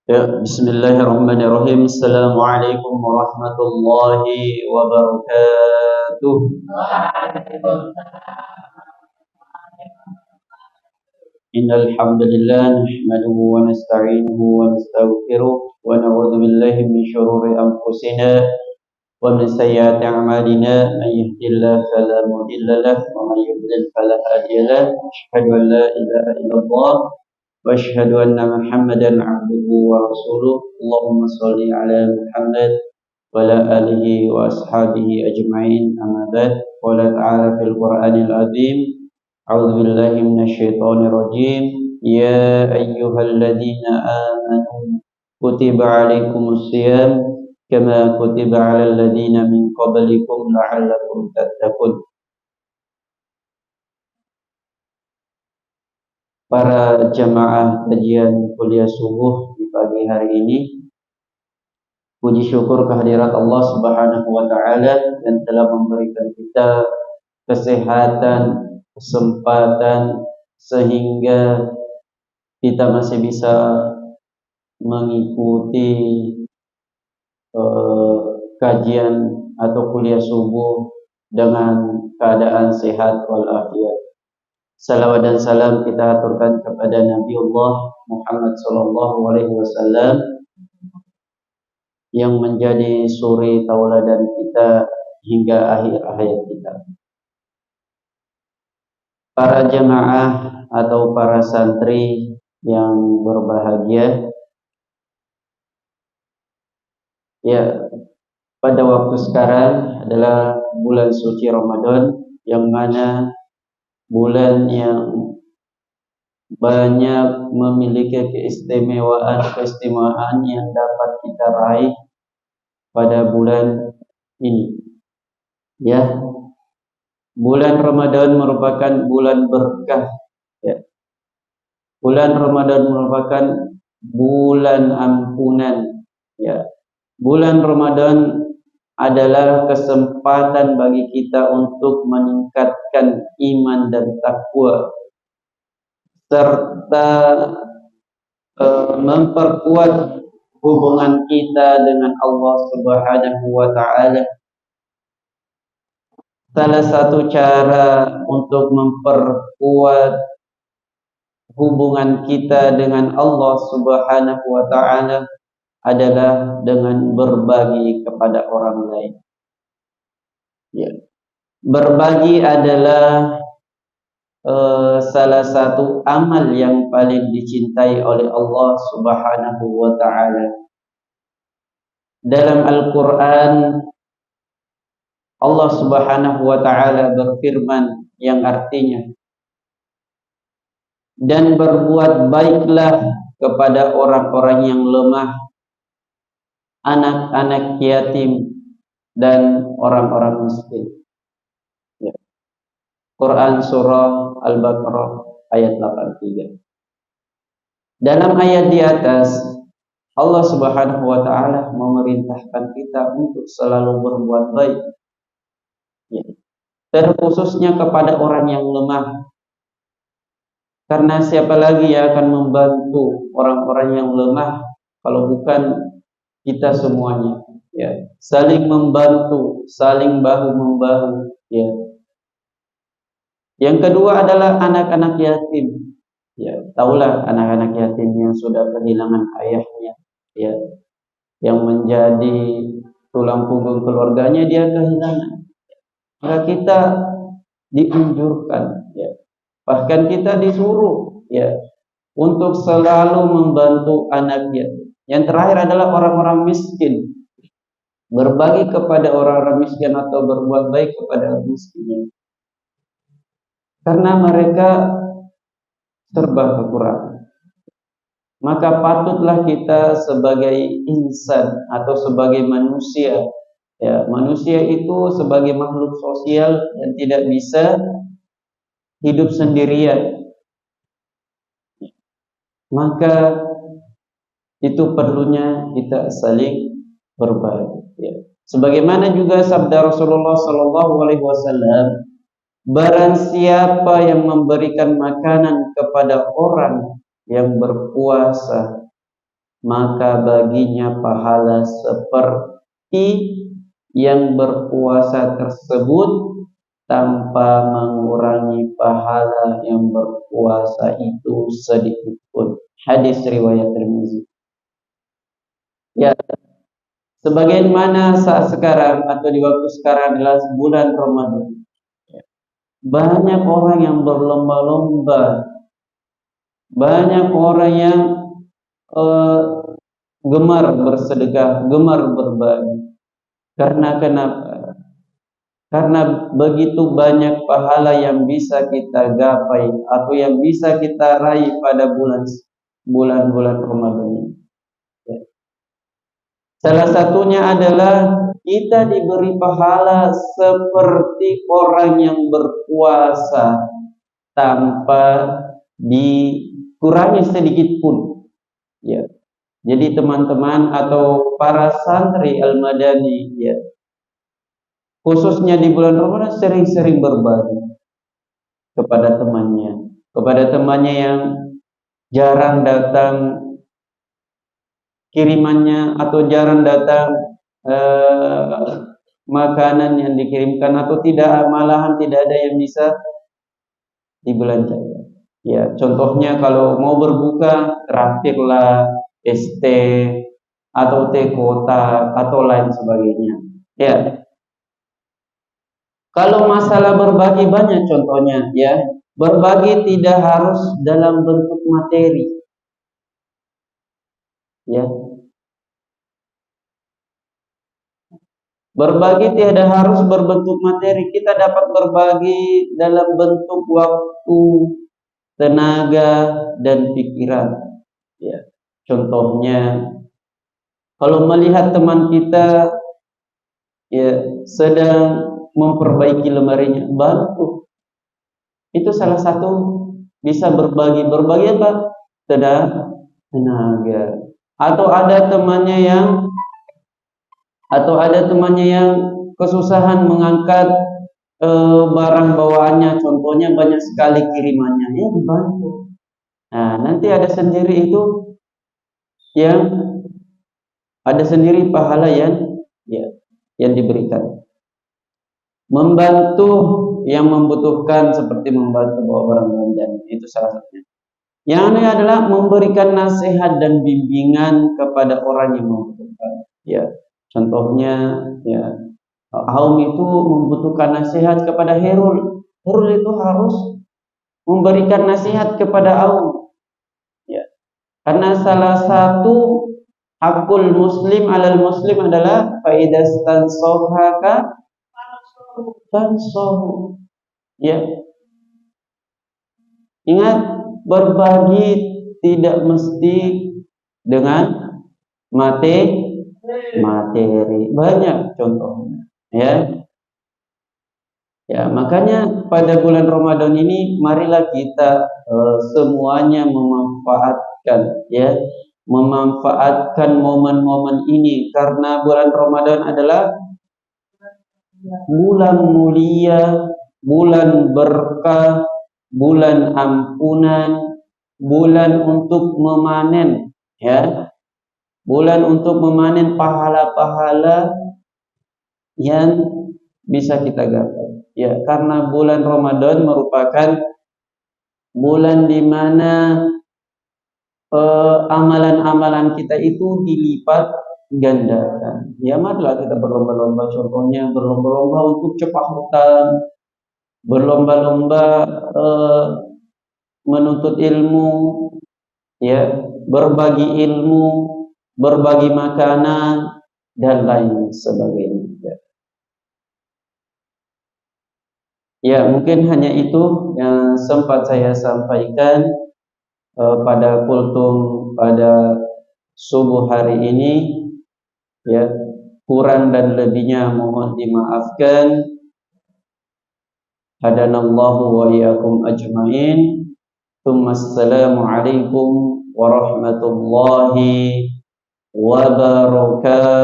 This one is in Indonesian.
Ya, bismillahirrahmanirrahim. Assalamualaikum warahmatullahi wabarakatuh. Innal hamdalillah nahmaduhu wa nasta'inuhu wa nastaghfiruh wa na'udzu billahi min shururi anfusina wa min sayyiati a'malina. May yahdihillahu fala mudilla lahu wa may yudlil fala hadiya lahu. Asyhadu an la ilaha illallah wa asyhadu anna Muhammadan 'abduhu wa rasuluh. Allahumma shalli ala Muhammad wa ala alihi wa ashabihi ajma'in. Amma ba'd. Qala ta'ala fil Qur'anil 'azim. A'udzu billahi minasyaitonir rajim. Ya ayyuhalladzina amanu kutiba 'alaikumus shiyam kama kutiba 'alal ladzina min qablikum la'allakum tattaqun. Para jamaah kajian kuliah subuh di pagi hari ini, puji syukur kehadirat Allah Subhanahu wa taala yang telah memberikan kita kesehatan, kesempatan sehingga kita masih bisa mengikuti kajian atau kuliah subuh dengan keadaan sehat walafiat. Salawat dan salam kita aturkan kepada Nabiullah Muhammad sallallahu alaihi wasallam yang menjadi suri tauladan kita hingga akhir hayat kita. Para jamaah atau para santri yang berbahagia, ya, pada waktu sekarang adalah bulan suci Ramadan, yang mana bulan yang banyak memiliki keistimewaan yang dapat kita raih pada bulan ini. Ya, bulan Ramadan merupakan bulan berkah. Ya, bulan Ramadan merupakan bulan ampunan. Ya, bulan Ramadan adalah kesempatan bagi kita untuk meningkatkan iman dan takwa serta memperkuat hubungan kita dengan Allah Subhanahu wa taala. Salah satu cara untuk memperkuat hubungan kita dengan Allah Subhanahu wa taala adalah dengan berbagi kepada orang lain. Ya. Berbagi adalah salah satu amal yang paling dicintai oleh Allah Subhanahu wa taala. Dalam Al-Qur'an Allah Subhanahu wa taala berfirman yang artinya, dan berbuat baiklah kepada orang-orang yang lemah, anak-anak yatim dan orang-orang miskin. Ya. Quran surah Al-Baqarah ayat 83. Dalam ayat di atas Allah Subhanahu wa taala memerintahkan kita untuk selalu berbuat baik. Ya. Terkhususnya kepada orang yang lemah. Karena siapa lagi yang akan membantu orang-orang yang lemah kalau bukan kita semuanya, ya. Saling membantu, saling bahu-membahu, ya. Yang kedua adalah anak-anak yatim. Ya, taulah anak-anak yatim yang sudah kehilangan ayahnya, ya. Yang menjadi tulang punggung keluarganya dia kehilangan. Maka kita dianjurkan, ya. Bahkan kita disuruh, ya, untuk selalu membantu anak yatim. Yang terakhir adalah orang-orang miskin. Berbagi kepada orang-orang miskin atau berbuat baik kepada orang miskin. Karena mereka serba kekurangan. Maka patutlah kita sebagai insan atau sebagai manusia, ya, manusia itu sebagai makhluk sosial yang tidak bisa hidup sendirian. Maka itu perlunya kita saling berbagi, ya. Sebagaimana juga sabda Rasulullah sallallahu alaihi wasallam, barang siapa yang memberikan makanan kepada orang yang berpuasa, maka baginya pahala seperti yang berpuasa tersebut tanpa mengurangi pahala yang berpuasa itu sedikit pun. Hadis riwayat Tirmizi. Ya, sebagaimana saat sekarang atau di waktu sekarang adalah bulan Ramadan. Banyak orang yang berlomba-lomba, banyak orang yang gemar bersedekah, gemar berbagi. Karena kenapa? Karena begitu banyak pahala yang bisa kita gapai atau yang bisa kita raih pada bulan-bulan Ramadan ini. Salah satunya adalah kita diberi pahala seperti orang yang berpuasa tanpa dikurangi sedikit pun. Ya. Jadi teman-teman atau para santri Al-Madani, ya, khususnya di bulan Ramadan sering-sering berbagi kepada temannya yang jarang datang kirimannya atau jarang datang makanan yang dikirimkan atau malahan tidak ada yang bisa dibelanjakan. Ya, contohnya kalau mau berbuka traktirlah es teh atau teh kotak atau lain sebagainya. Ya. Kalau masalah berbagi banyak contohnya, ya. Berbagi tidak harus dalam bentuk materi. Ya. Berbagi tidak harus berbentuk materi. Kita dapat berbagi dalam bentuk waktu, tenaga, dan pikiran. Ya. Contohnya, kalau melihat teman kita ya sedang memperbaiki lemarinya, bantu. Itu salah satu bisa berbagi. Berbagi apa? Tenaga. Atau ada temannya yang kesusahan mengangkat barang bawaannya, contohnya banyak sekali kirimannya, ya dibantu. Nah, nanti ada sendiri itu yang ada sendiri pahala yang diberikan. Membantu yang membutuhkan seperti membantu bawa barang belanjaan, itu salah satunya. Yang ini adalah memberikan nasihat dan bimbingan kepada orang yang membutuhkan. Ya, contohnya ya Aum itu membutuhkan nasihat kepada Herul. Herul itu harus memberikan nasihat kepada Aum. Ya. Karena salah satu hakul muslim alal muslim adalah faidastansohaka tansohu. Ya. Ingat, berbagi tidak mesti dengan materi. Banyak contohnya. Ya, makanya pada bulan Ramadan ini marilah kita semuanya memanfaatkan momen-momen ini, karena bulan Ramadan adalah bulan mulia, bulan berkah, bulan ampunan, bulan untuk memanen, ya. Bulan untuk memanen pahala-pahala yang bisa kita gapai. Ya, karena bulan Ramadan merupakan bulan di mana amalan-amalan kita itu dilipat gandakan. Ya, marilah kita berlomba-lomba, contohnya berlomba-lomba untuk cepat hutan, berlomba-lomba menuntut ilmu, ya, berbagi ilmu, berbagi makanan, dan lain sebagainya. Ya, mungkin hanya itu yang sempat saya sampaikan pada kultum pada subuh hari ini. Ya, kurang dan lebihnya mohon dimaafkan. Hadanallahu wa iyyakum ajmain. Assalamualaikum warahmatullahi wabarakatuh.